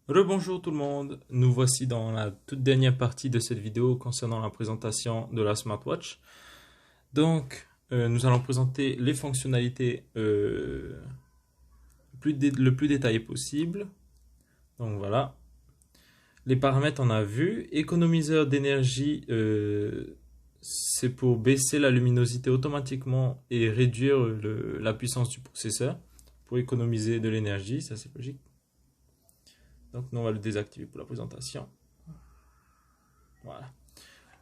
Rebonjour tout le monde, nous voici dans la toute dernière partie de cette vidéo concernant la présentation de la smartwatch. Donc, nous allons présenter les fonctionnalités le plus détaillé possible. Donc voilà, les paramètres on a vu. Économiseur d'énergie, c'est pour baisser la luminosité automatiquement et réduire la puissance du processeur pour économiser de l'énergie, ça c'est logique. Donc nous on va le désactiver pour la présentation. Voilà.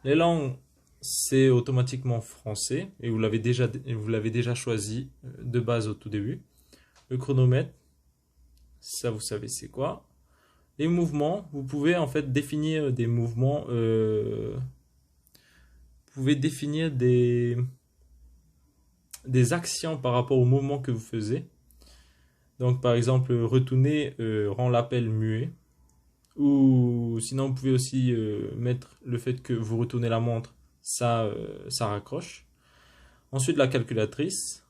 Les langues, c'est automatiquement français et vous l'avez déjà choisi de base au tout début. Le chronomètre, ça vous savez c'est quoi. Les mouvements, vous pouvez en fait définir des mouvements, vous pouvez définir des actions par rapport au mouvement que vous faisiez. Donc par exemple, retourner rend l'appel muet. Ou sinon, vous pouvez aussi mettre le fait que vous retournez la montre, ça raccroche. Ensuite, la calculatrice.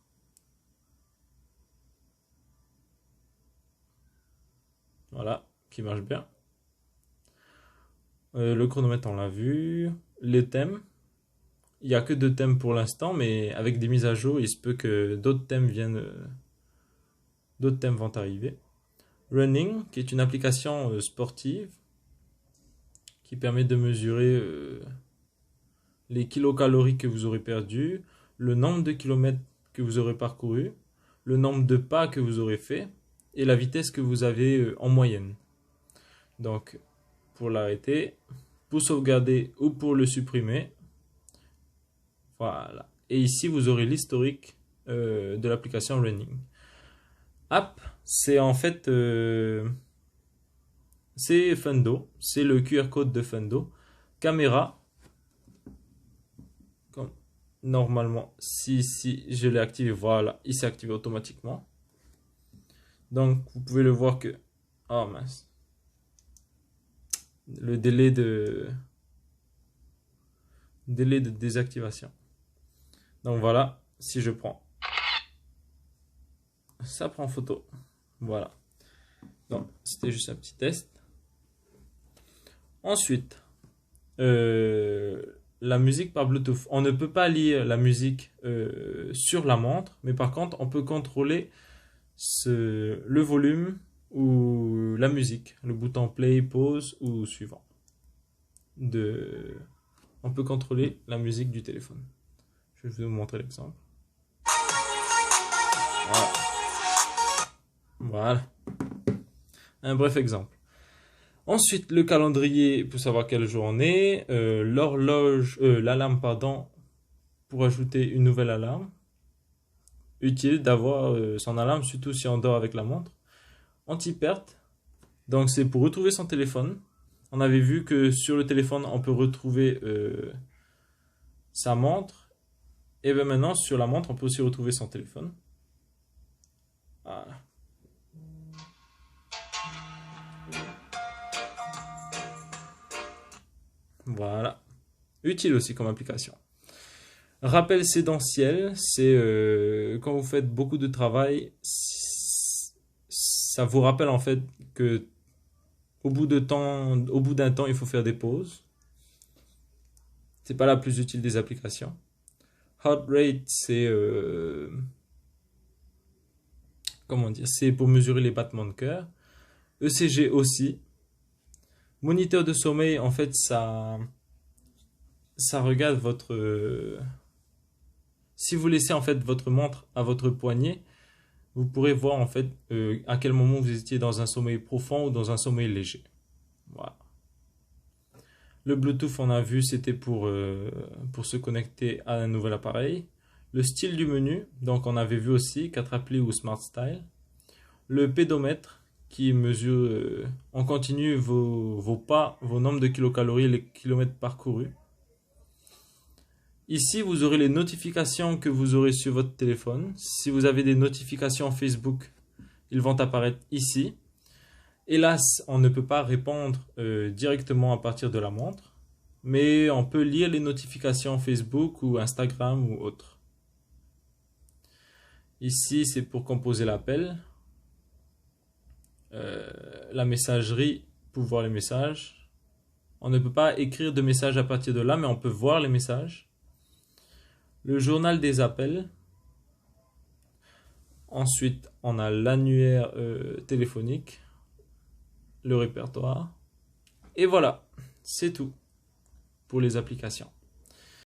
Voilà, qui marche bien. Le chronomètre, on l'a vu. Les thèmes. Il n'y a que deux thèmes pour l'instant, mais avec des mises à jour, il se peut que d'autres thèmes vont arriver. Running, qui est une application sportive qui permet de mesurer les kilocalories que vous aurez perdu, le nombre de kilomètres que vous aurez parcouru, le nombre de pas que vous aurez fait et la vitesse que vous avez en moyenne. Donc, pour l'arrêter, pour sauvegarder ou pour le supprimer, voilà. Et ici, vous aurez l'historique de l'application Running. App, c'est en fait c'est Fundo, c'est le QR code de Fundo. Caméra, comme normalement, si je l'ai activé, voilà, il s'est activé automatiquement. Donc vous pouvez le voir que, oh mince, le délai de désactivation. Donc voilà, si je prends, ça prend photo. Voilà. Donc c'était juste un petit test. Ensuite, la musique par Bluetooth. On ne peut pas lire la musique sur la montre, mais par contre, on peut contrôler le volume ou la musique, le bouton play, pause ou suivant. On peut contrôler la musique du téléphone. Je vais vous montrer l'exemple. Voilà. Voilà. Un bref exemple. Ensuite, le calendrier pour savoir quel jour on est. L'alarme, pardon, pour ajouter une nouvelle alarme. Utile d'avoir son alarme, surtout si on dort avec la montre. Anti-perte, donc c'est pour retrouver son téléphone. On avait vu que sur le téléphone, on peut retrouver sa montre. Et bien maintenant, sur la montre, on peut aussi retrouver son téléphone. Voilà. Voilà. Utile aussi comme application. Rappel séquentiel, c'est quand vous faites beaucoup de travail, ça vous rappelle en fait que au bout d'un temps, il faut faire des pauses. C'est pas la plus utile des applications. Heart rate, c'est comment dire, c'est pour mesurer les battements de cœur. ECG aussi. Moniteur de sommeil, en fait, ça regarde votre si vous laissez en fait votre montre à votre poignet, vous pourrez voir en fait à quel moment vous étiez dans un sommeil profond ou dans un sommeil léger. Voilà. Le Bluetooth, on a vu, c'était pour se connecter à un nouvel appareil. Le style du menu, donc on avait vu aussi 4 applis ou Smart Style. Le pédomètre, qui mesure en continu vos pas, vos nombres de kilocalories et les kilomètres parcourus. Ici, vous aurez les notifications que vous aurez sur votre téléphone. Si vous avez des notifications Facebook, ils vont apparaître ici. Hélas, on ne peut pas répondre directement à partir de la montre, mais on peut lire les notifications Facebook ou Instagram ou autres. Ici, c'est pour composer l'appel. la messagerie pour voir les messages. On ne peut pas écrire de messages à partir de là, mais on peut voir les messages. Le journal des appels. Ensuite, on a l'annuaire téléphonique, le répertoire. Et voilà, c'est tout pour les applications.